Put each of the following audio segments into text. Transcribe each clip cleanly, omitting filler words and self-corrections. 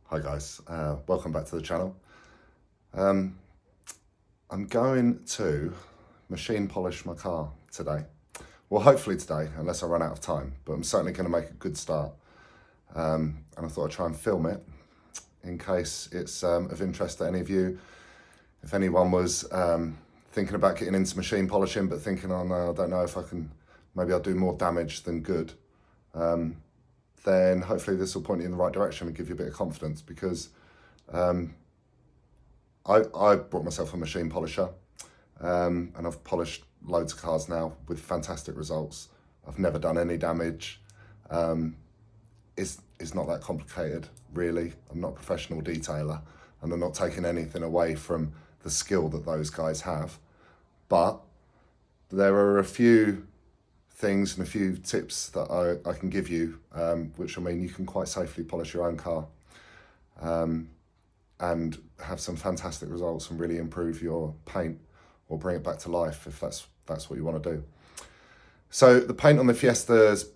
Hi guys, welcome back to the channel. I'm going to machine polish my car today. Well, hopefully today, unless I run out of time, but I'm certainly going to make a good start. And I thought I'd try and film it in case it's of interest to any of you. If anyone was thinking about getting into machine polishing, but thinking, oh no, I don't know if I can, maybe I'll do more damage than good. Then hopefully this will point you in the right direction and give you a bit of confidence, because I bought myself a machine polisher and I've polished loads of cars now with fantastic results. I've never done any damage. It's not that complicated, really. I'm not a professional detailer and I'm not taking anything away from the skill that those guys have. But there are a few things and a few tips that I can give you, which mean you can quite safely polish your own car and have some fantastic results and really improve your paint or bring it back to life if that's what you want to do. So the paint on the Fiesta is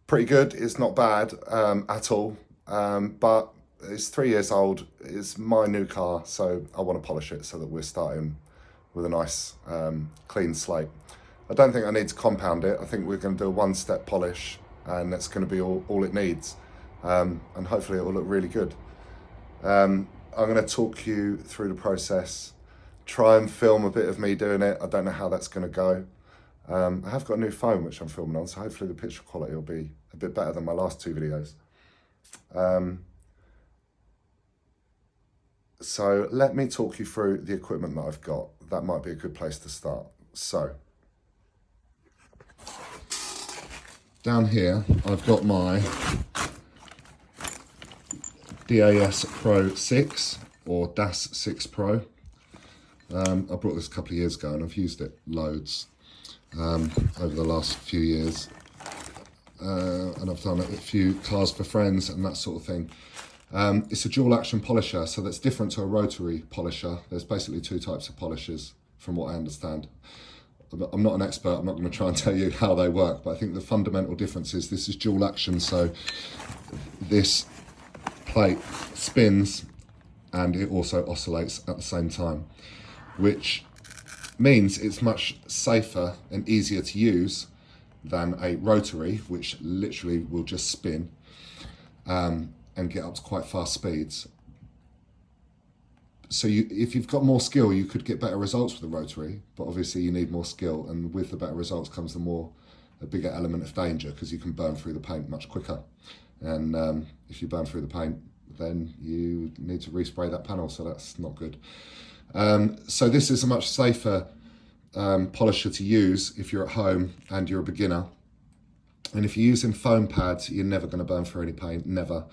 pretty good. It's not bad at all, but it's 3 years old. It's my new car, so I want to polish it so that we're starting with a nice clean slate. I don't think I need to compound it. I think we're going to do a one-step polish and that's going to be all it needs. And hopefully it will look really good. I'm going to talk you through the process, try and film a bit of me doing it. I don't know how that's going to go. I have got a new phone which I'm filming on, so hopefully the picture quality will be a bit better than my last two videos. So let me talk you through the equipment that I've got. That might be a good place to start. So down here, I've got my DAS Pro 6 or DAS 6 Pro. I brought this a couple of years ago and I've used it loads over the last few years. And I've done a few cars for friends and that sort of thing. It's a dual action polisher, so that's different to a rotary polisher. There's basically two types of polishers from what I understand. I'm not an expert, I'm not going to try and tell you how they work, but I think the fundamental difference is this is dual action, so this plate spins and it also oscillates at the same time, which means it's much safer and easier to use than a rotary, which literally will just spin and get up to quite fast speeds. So if you've got more skill, you could get better results with a rotary, but obviously you need more skill, and with the better results comes a bigger element of danger, because you can burn through the paint much quicker. And if you burn through the paint, then you need to respray that panel, so that's not good. So this is a much safer polisher to use if you're at home and you're a beginner. And if you're using foam pads, you're never going to burn through any paint, never.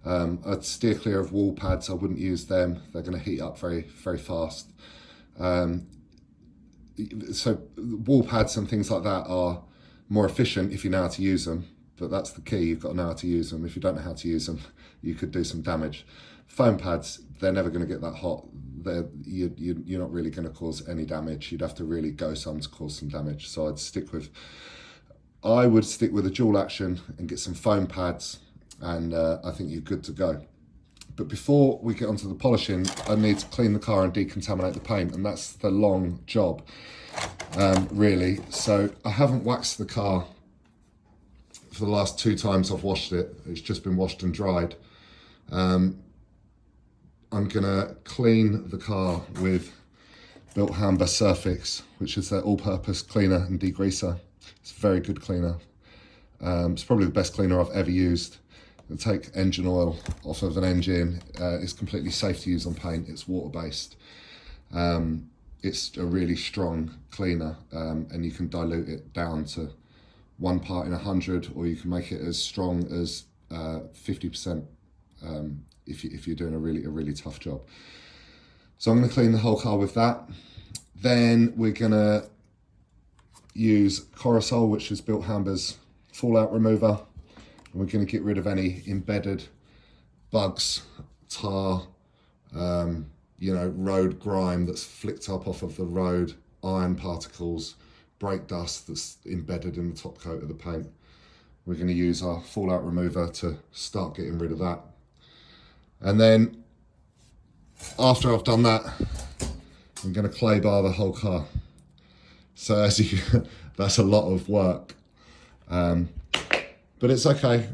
I'd steer clear of wall pads. I wouldn't use them. They're going to heat up very, very fast. So wall pads and things like that are more efficient if you know how to use them, but that's the key. You've got to know how to use them. If you don't know how to use them, you could do some damage. Foam pads, they're never going to get that hot. You're not really going to cause any damage. You'd have to really go some to cause some damage. So I would stick with a dual action and get some foam pads, and I think you're good to go. But before we get onto the polishing, I need to clean the car and decontaminate the paint, and that's the long job, really. So I haven't waxed the car for the last 2 times I've washed it. It's just been washed and dried. I'm gonna clean the car with Built Hamber Surfix, which is their all-purpose cleaner and degreaser. It's a very good cleaner. It's probably the best cleaner I've ever used. It'll take engine oil off of an engine. It's completely safe to use on paint. It's water-based. It's a really strong cleaner, and you can dilute it down to 1 part in 100, or you can make it as strong as 50% if you're doing a really tough job. So I'm going to clean the whole car with that. Then we're going to use Corosol, which is Built Hamber's fallout remover. And we're going to get rid of any embedded bugs, tar, road grime that's flicked up off of the road, iron particles, brake dust that's embedded in the top coat of the paint. We're going to use our fallout remover to start getting rid of that. And then after I've done that, I'm going to clay bar the whole car. So as you, that's a lot of work, but it's okay.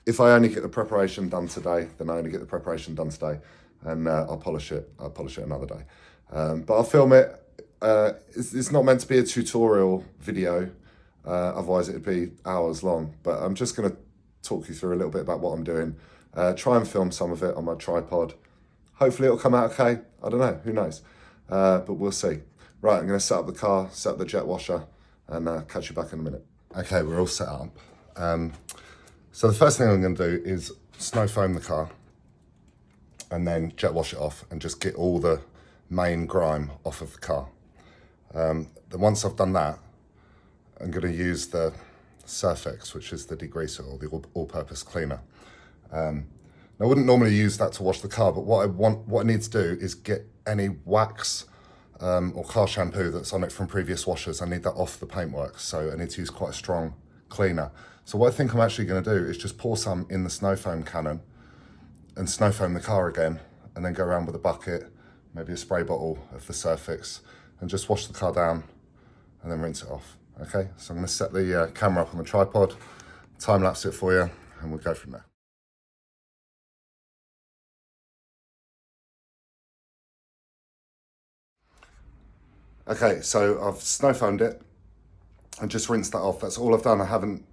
If I only get the preparation done today, then I only get the preparation done today, and I'll polish it. I'll polish it another day, but I'll film it. It's not meant to be a tutorial video, otherwise it'd be hours long. But I'm just going to talk you through a little bit about what I'm doing. Try and film some of it on my tripod. Hopefully it'll come out okay. I don't know. Who knows? But we'll see. Right, I'm going to set up the car, set up the jet washer, and catch you back in a minute. Okay, we're all set up. So the first thing I'm going to do is snow foam the car and then jet wash it off and just get all the main grime off of the car. Then once I've done that, I'm going to use the Surfex, which is the degreaser or the all-purpose cleaner. I wouldn't normally use that to wash the car, but what I need to do is get any wax or car shampoo that's on it from previous washers. I need that off the paintwork, so I need to use quite a strong cleaner. So what I think I'm actually going to do is just pour some in the snow foam cannon and snow foam the car again, and then go around with a bucket, maybe a spray bottle of the Surfex, and just wash the car down and then rinse it off. Okay, so I'm going to set the camera up on the tripod, time lapse it for you, and we'll go from there. Okay, so I've snow foamed it and just rinsed that off. That's all I've done. I haven't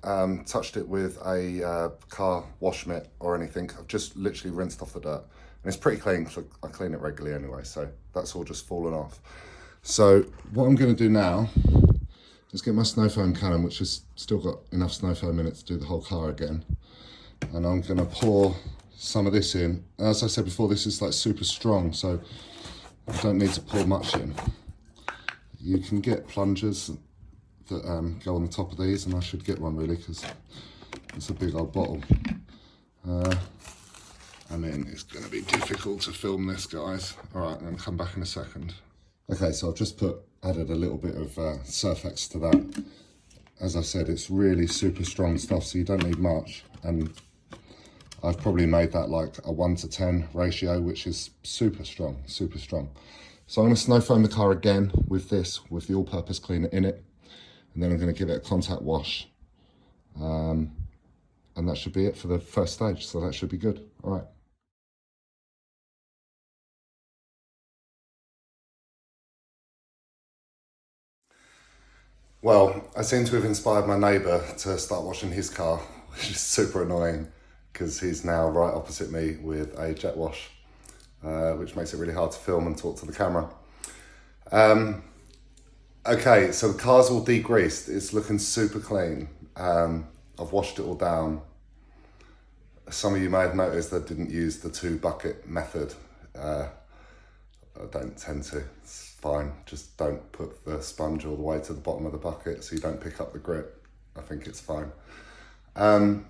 touched it with a car wash mitt or anything. I've just literally rinsed off the dirt. And it's pretty clean because I clean it regularly anyway, so that's all just fallen off. So what I'm going to do now is get my snow foam cannon, which has still got enough snow foam in it to do the whole car again. And I'm going to pour some of this in. As I said before, this is like super strong, so I don't need to pour much in. You can get plungers that go on the top of these, and I should get one really because it's a big old bottle. I mean, it's going to be difficult to film this, guys. All right, I'm going to come back in a second. Okay, so I've just added a little bit of Surfex to that. As I said, it's really super strong stuff, so you don't need much. And I've probably made that like a 1:10 ratio, which is super strong, super strong. So I'm going to snow foam the car again with this, with the all-purpose cleaner in it. And then I'm going to give it a contact wash. And that should be it for the first stage, so that should be good. All right. Well, I seem to have inspired my neighbour to start washing his car, which is super annoying because he's now right opposite me with a jet wash, which makes it really hard to film and talk to the camera. Okay, so the car's all degreased. It's looking super clean. I've washed it all down. Some of you may have noticed I didn't use the 2-bucket method. I don't tend to. It's fine. Just don't put the sponge all the way to the bottom of the bucket so you don't pick up the grit. I think it's fine. The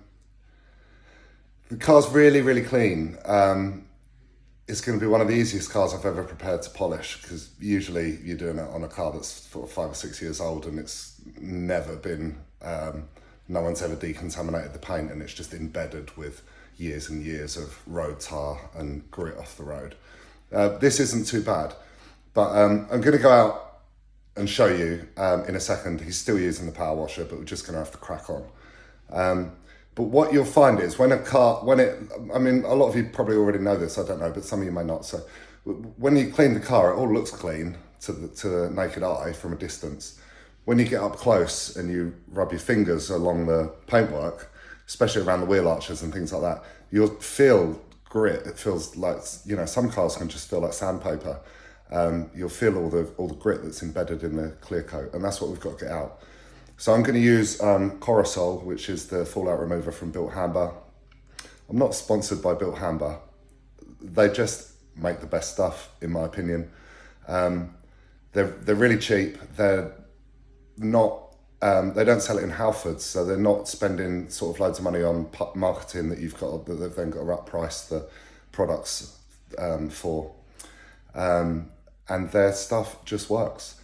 car's really, really clean. It's going to be one of the easiest cars I've ever prepared to polish, because usually you're doing it on a car that's 5 or 6 years old and it's never been, no one's ever decontaminated the paint, and it's just embedded with years and years of road tar and grit off the road. This isn't too bad, but I'm going to go out and show you in a second. He's still using the power washer, but we're just going to have to crack on. But what you'll find is I mean, a lot of you probably already know this, I don't know, but some of you may not. So when you clean the car, it all looks clean to the naked eye from a distance. When you get up close and you rub your fingers along the paintwork, especially around the wheel arches and things like that, you'll feel grit. It feels like, you know, some cars can just feel like sandpaper. You'll feel all the grit that's embedded in the clear coat, and that's what we've got to get out. So I'm going to use Corosol, which is the fallout remover from Built Hamber. I'm not sponsored by Built Hamber. They just make the best stuff, in my opinion. They're really cheap. They're not. They don't sell it in Halfords, so they're not spending sort of loads of money on marketing that they've then got to up-price the products for. And their stuff just works.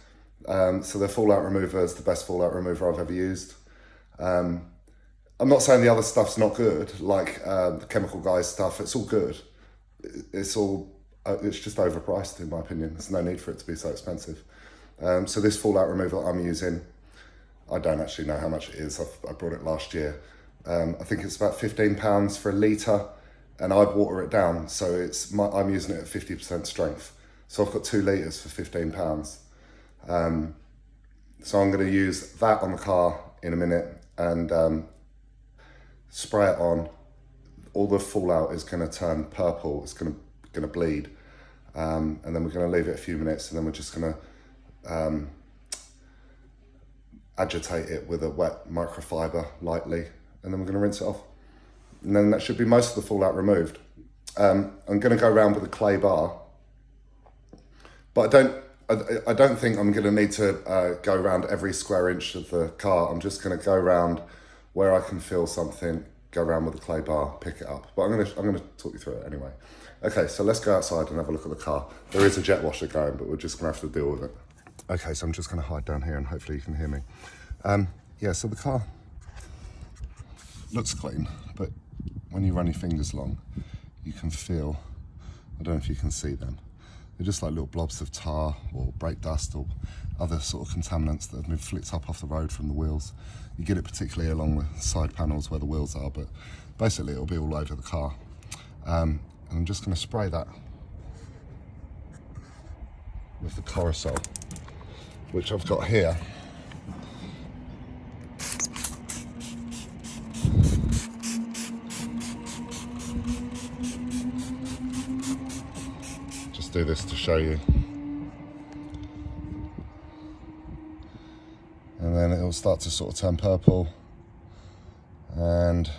So their fallout remover is the best fallout remover I've ever used. I'm not saying the other stuff's not good, like the Chemical Guys stuff. It's all good, it's all, it's just overpriced in my opinion. There's no need for it to be so expensive. So this fallout removal I'm using, I don't actually know how much it is. I brought it last year. I think it's about £15 for a litre, and I'd water it down. So I'm using it at 50% strength. So I've got 2 litres for £15. So I'm going to use that on the car in a minute and spray it on. All the fallout is going to turn purple. It's going to bleed, and then we're going to leave it a few minutes, and then we're just going to agitate it with a wet microfiber lightly, and then we're going to rinse it off. And then that should be most of the fallout removed. I'm going to go around with a clay bar, but I don't think I'm going to need to go around every square inch of the car. I'm just going to go around where I can feel something, go around with a clay bar, pick it up. But I'm going to talk you through it anyway. Okay, so let's go outside and have a look at the car. There is a jet washer going, but we're just going to have to deal with it. Okay, so I'm just going to hide down here and hopefully you can hear me. Yeah, so the car looks clean, but when you run your fingers along, you can feel, I don't know if you can see them, they're just like little blobs of tar or brake dust or other sort of contaminants that have been flicked up off the road from the wheels. You get it particularly along the side panels where the wheels are, but basically it'll be all over the car. And I'm just going to spray that with the Corosol, which I've got here. Just do this to show you. And then it'll start to sort of turn purple, and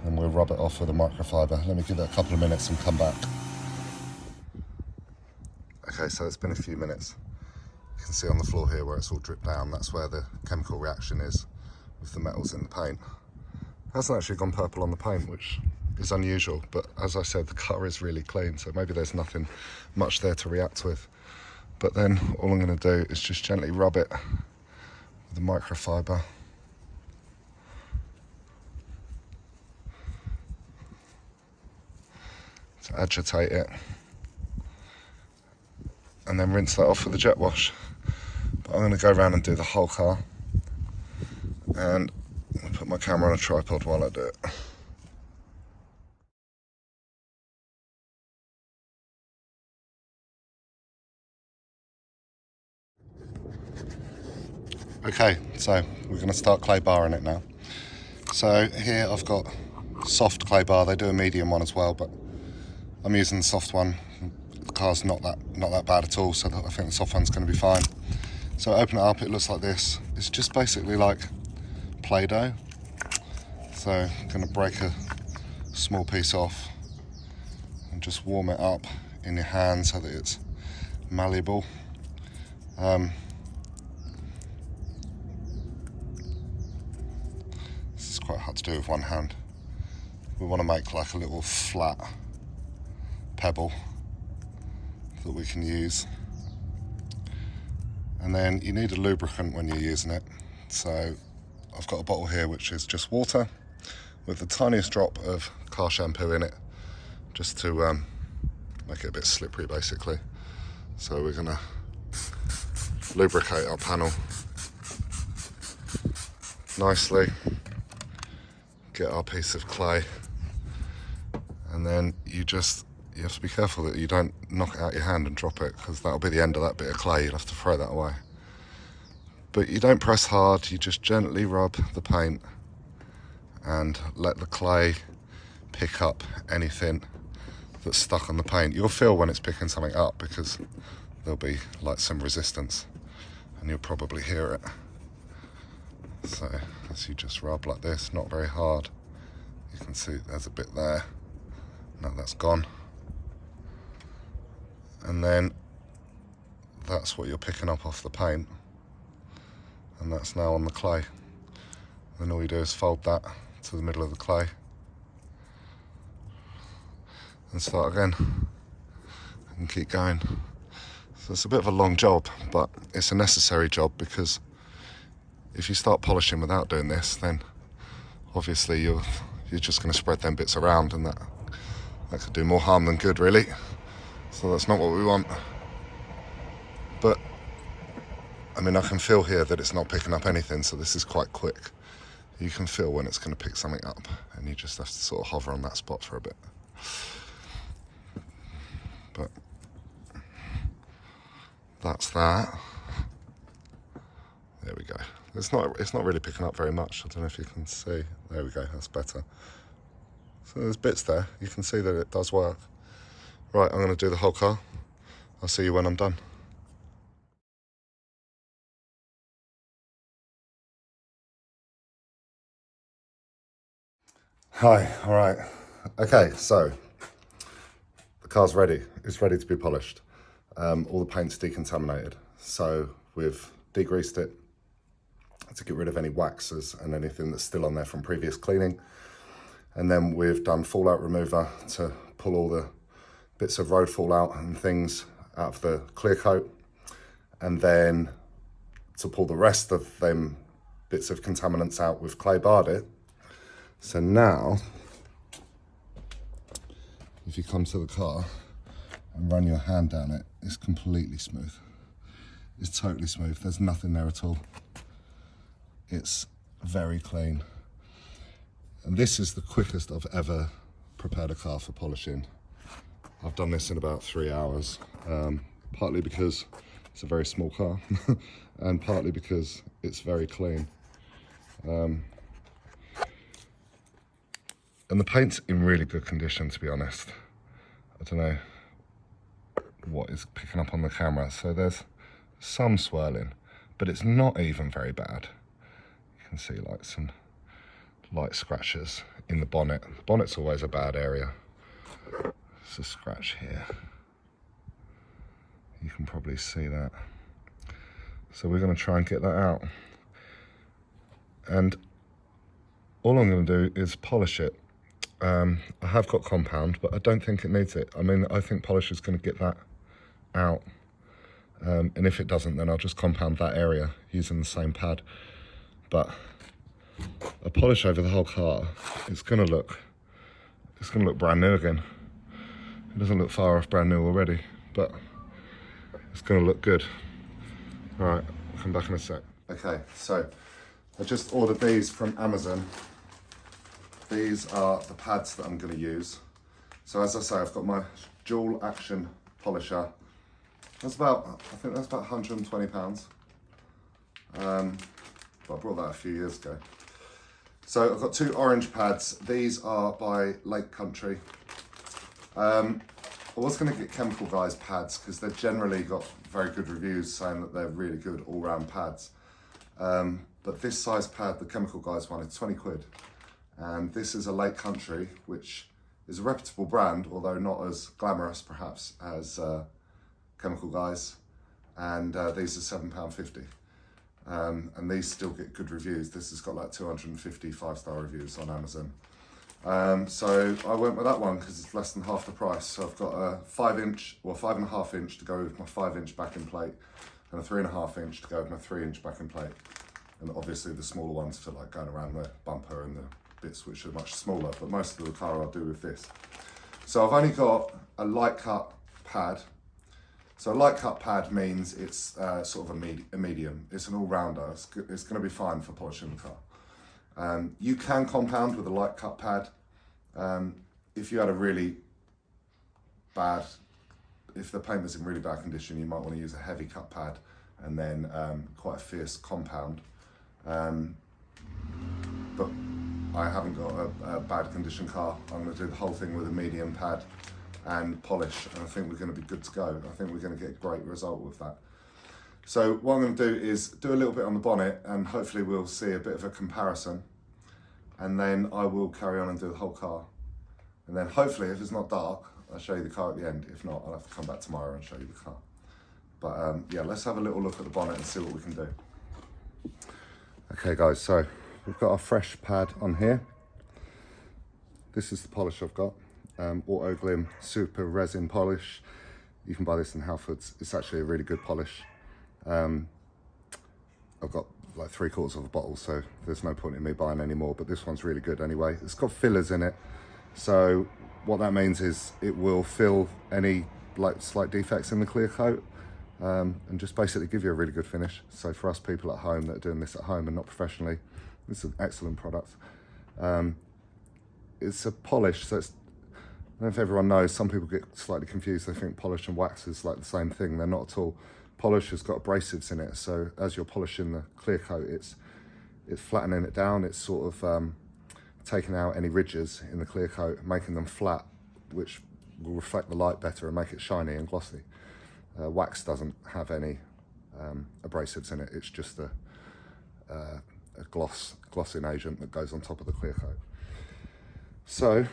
we'll rub it off with a microfiber. Let me give it a couple of minutes and come back. Okay, so it's been a few minutes. You can see on the floor here where it's all dripped down, that's where the chemical reaction is with the metals in the paint. It hasn't actually gone purple on the paint, which is unusual, but as I said, the car is really clean, so maybe there's nothing much there to react with. But then all I'm going to do is just gently rub it with the microfiber. To agitate it, and then rinse that off with a jet wash. But I'm going to go around and do the whole car, and I'll put my camera on a tripod while I do it. Okay, so we're going to start clay barring it now. So here I've got soft clay bar. They do a medium one as well, but I'm using the soft one. The car's not that bad at all, so I think the soft one's going to be fine. So I open it up, it looks like this. It's just basically like Play-Doh. So I'm going to break a small piece off and just warm it up in your hand so that it's malleable. This is quite hard to do with one hand. We want to make like a little flat pebble that we can use, and then you need a lubricant when you're using it. So I've got a bottle here which is just water with the tiniest drop of car shampoo in it, just to make it a bit slippery basically. So we're going to lubricate our panel nicely, get our piece of clay, and then you have to be careful that you don't knock it out your hand and drop it, because that'll be the end of that bit of clay. You'll have to throw that away. But you don't press hard, you just gently rub the paint and let the clay pick up anything that's stuck on the paint. You'll feel when it's picking something up because there'll be like some resistance and you'll probably hear it. So as you just rub like this, not very hard, you can see there's a bit there. Now that's gone. And then that's what you're picking up off the paint, and that's now on the clay. Then all you do is fold that to the middle of the clay and start again and keep going. So it's a bit of a long job, but it's a necessary job, because if you start polishing without doing this, then obviously you're just going to spread them bits around, and that That could do more harm than good, really. So that's not what we want. But, I mean, I can feel here that it's not picking up anything, so this is quite quick. You can feel when it's going to pick something up, and you just have to sort of hover on that spot for a bit. But that's that. There we go. It's not really picking up very much. I don't know if you can see. There we go, that's better. So there's bits there. You can see that it does work. Right, I'm going to do the whole car. I'll see you when I'm done. Hi, all right. Okay, so the car's ready. It's ready to be polished. All the paint's decontaminated. So we've degreased it to get rid of any waxes and anything that's still on there from previous cleaning. And then we've done fallout remover to pull all the bits of road fallout and things out of the clear coat. And then to pull the rest of them bits of contaminants out, we've clay barred it. So now, if you come to the car and run your hand down it, it's completely smooth. It's totally smooth. There's nothing there at all. It's very clean. And this is the quickest I've ever prepared a car for polishing. I've done this in about 3 hours, partly because it's a very small car and partly because it's very clean. And the paint's in really good condition, to be honest. I don't know what is picking up on the camera. So there's some swirling, but it's not even very bad. You can see like some light scratches in the bonnet. The bonnet's always a bad area. There's a scratch here. You can probably see that. So we're going to try and get that out. And all I'm going to do is polish it. I have got compound, but I don't think it needs it. I mean, I think polish is going to get that out. And if it doesn't, then I'll just compound that area using the same pad. But a polish over the whole car, it's going to look brand new again. It doesn't look far off brand new already, but it's going to look good. All right, I'll come back in a sec. Okay, so I just ordered these from Amazon. These are the pads that I'm going to use. So as I say, I've got my dual action polisher. I think that's about £120. But I brought that a few years ago. So I've got 2 orange pads. These are by Lake Country. I was going to get Chemical Guys pads because they've generally got very good reviews saying that they're really good all-round pads. But this size pad, the Chemical Guys one, is 20 quid. And this is a Lake Country, which is a reputable brand, although not as glamorous perhaps as Chemical Guys. And these are £7.50. And these still get good reviews. This has got like 250 5-star reviews on Amazon. So I went with that one because it's less than half the price. So I've got a 5.5 inch to go with my 5-inch backing plate, and a 3.5 inch to go with my 3-inch backing plate. And obviously the smaller ones for like going around the bumper and the bits which are much smaller, but most of the car I'll do with this. So I've only got a light cut pad. So a light cut pad means it's sort of a medium. It's an all-rounder. It's going to be fine for polishing the car. You can compound with a light cut pad. If you had a really bad, if the paint was in really bad condition, you might want to use a heavy cut pad and then quite a fierce compound. But I haven't got a bad condition car. I'm going to do the whole thing with a medium pad and polish, and I think we're going to be good to go. I think we're going to get a great result with that. So what I'm going to do is do a little bit on the bonnet, and hopefully we'll see a bit of a comparison, and then I will carry on and do the whole car. And then hopefully, if it's not dark, I'll show you the car at the end. If not, I'll have to come back tomorrow and show you the car. But yeah, let's have a little look at the bonnet and see what we can do. Okay guys, so we've got our fresh pad on here. This is the polish I've got. Auto Glim Super Resin Polish. You can buy this in Halfords. It's actually a really good polish. I've got like 3/4 of a bottle, so there's no point in me buying any more, but this one's really good anyway. It's got fillers in it, so what that means is it will fill any like slight defects in the clear coat, and just basically give you a really good finish. So for us people at home that are doing this at home and not professionally, this is an excellent product. It's a polish, so it's, I don't know if everyone knows, some people get slightly confused. They think polish and wax is like the same thing. They're not at all. Polish has got abrasives in it, so as you're polishing the clear coat, it's flattening it down. It's sort of taking out any ridges in the clear coat, making them flat, which will reflect the light better and make it shiny and glossy. Wax doesn't have any abrasives in it. It's just a glossing agent that goes on top of the clear coat. So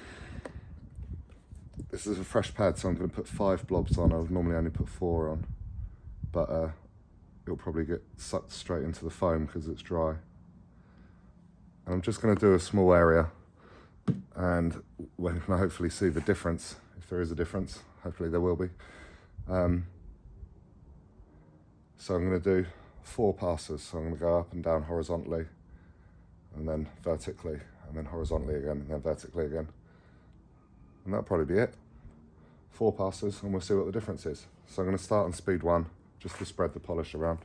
this is a fresh pad, so I'm going to put 5 blobs on. I would normally only put 4 on, but it'll probably get sucked straight into the foam because it's dry. And I'm just going to do a small area, and we can hopefully see the difference, if there is a difference. Hopefully there will be. So I'm going to do 4 passes. So I'm going to go up and down horizontally, and then vertically, and then horizontally again, and then vertically again. And that'll probably be it. 4 passes, and we'll see what the difference is. So I'm going to start on speed 1, just to spread the polish around.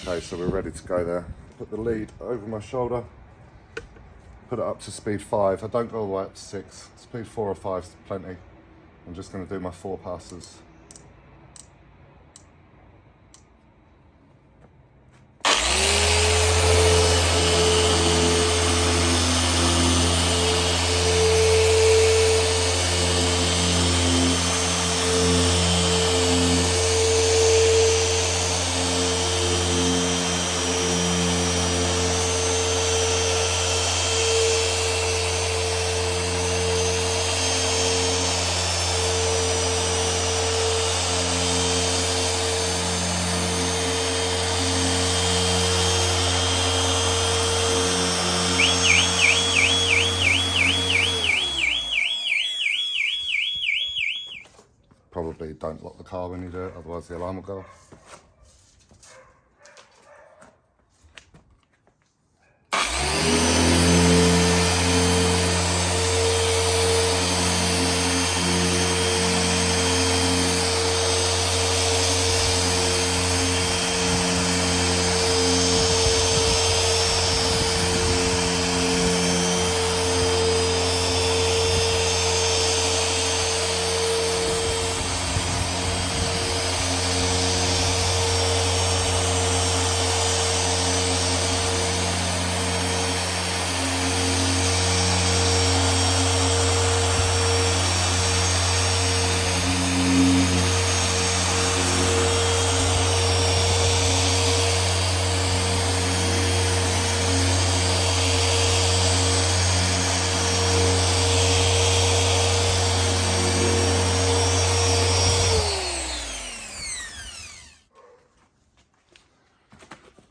Okay, so we're ready to go there. Put the lead over my shoulder, put it up to speed 5. I don't go all the way up to 6. Speed 4 or 5 is plenty. I'm just going to do my 4 passes. Probably don't lock the car when you do it, otherwise the alarm will go off.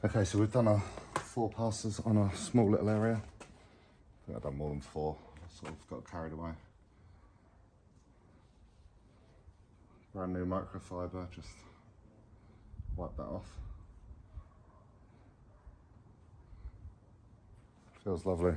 Okay, so we've done our 4 passes on a small little area. I think I've done more than 4. I sort of got carried away. Brand new microfiber, just wipe that off. Feels lovely.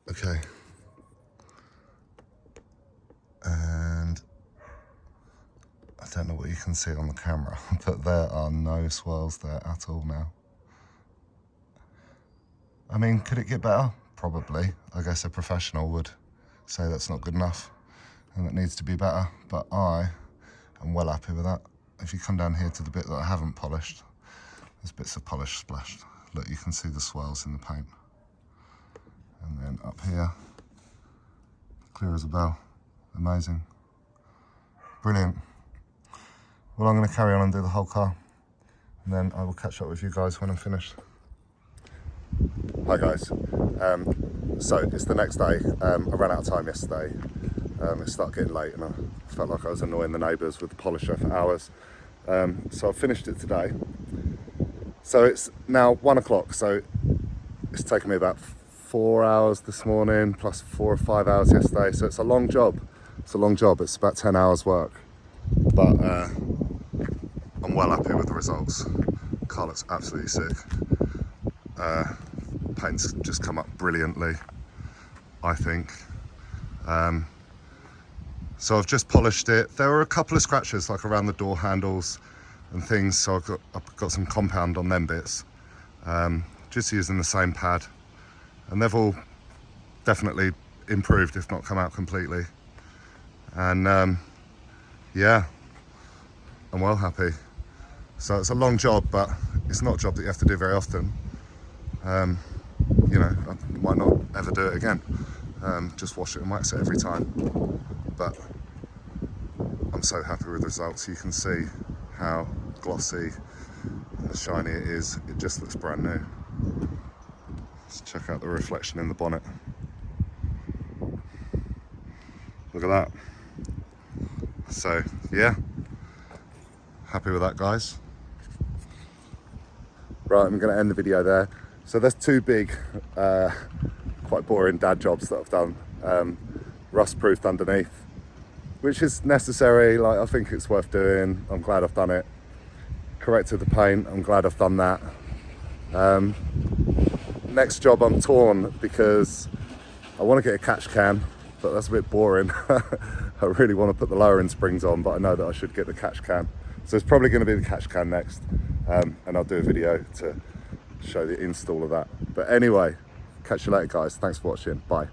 Okay, and I don't know what you can see on the camera, but there are no swirls there at all now. I mean, could it get better? Probably. I guess a professional would say that's not good enough and it needs to be better, but I am well happy with that. If you come down here to the bit that I haven't polished, there's bits of polish splashed. Look, you can see the swirls in the paint. And then up here, clear as a bell. Amazing. Brilliant. Well, I'm going to carry on and do the whole car, and then I will catch up with you guys when I'm finished. Hi guys. So it's the next day. I ran out of time yesterday. It started getting late and I felt like I was annoying the neighbours with the polisher for hours. So I finished it today. So it's now 1 o'clock. So it's taken me about 4 hours this morning, plus 4 or 5 hours yesterday. So it's a long job. It's a long job. It's about 10 hours work. But I'm well happy with the results. Car looks absolutely sick. Paint's just come up brilliantly, I think. So I've just polished it. There were a couple of scratches like around the door handles and things, so I've got some compound on them bits. Just using the same pad, and they've all definitely improved, if not come out completely. And yeah, I'm well happy. So it's a long job, but it's not a job that you have to do very often. You know, I might not ever do it again. Just wash it and wax it every time. But I'm so happy with the results. You can see how glossy and shiny it is. It just looks brand new. Let's check out the reflection in the bonnet. Look at that. So yeah, happy with that, guys. Right, I'm going to end the video there. So there's two big, quite boring dad jobs that I've done. Rust-proofed underneath, which is necessary. Like, I think it's worth doing. I'm glad I've done it. Corrected the paint. I'm glad I've done that. Next job, I'm torn because I want to get a catch can, but that's a bit boring. I really want to put the lowering springs on, but I know that I should get the catch can. So it's probably going to be the catch can next, and I'll do a video to show the install of that. But anyway, catch you later, guys. Thanks for watching. Bye.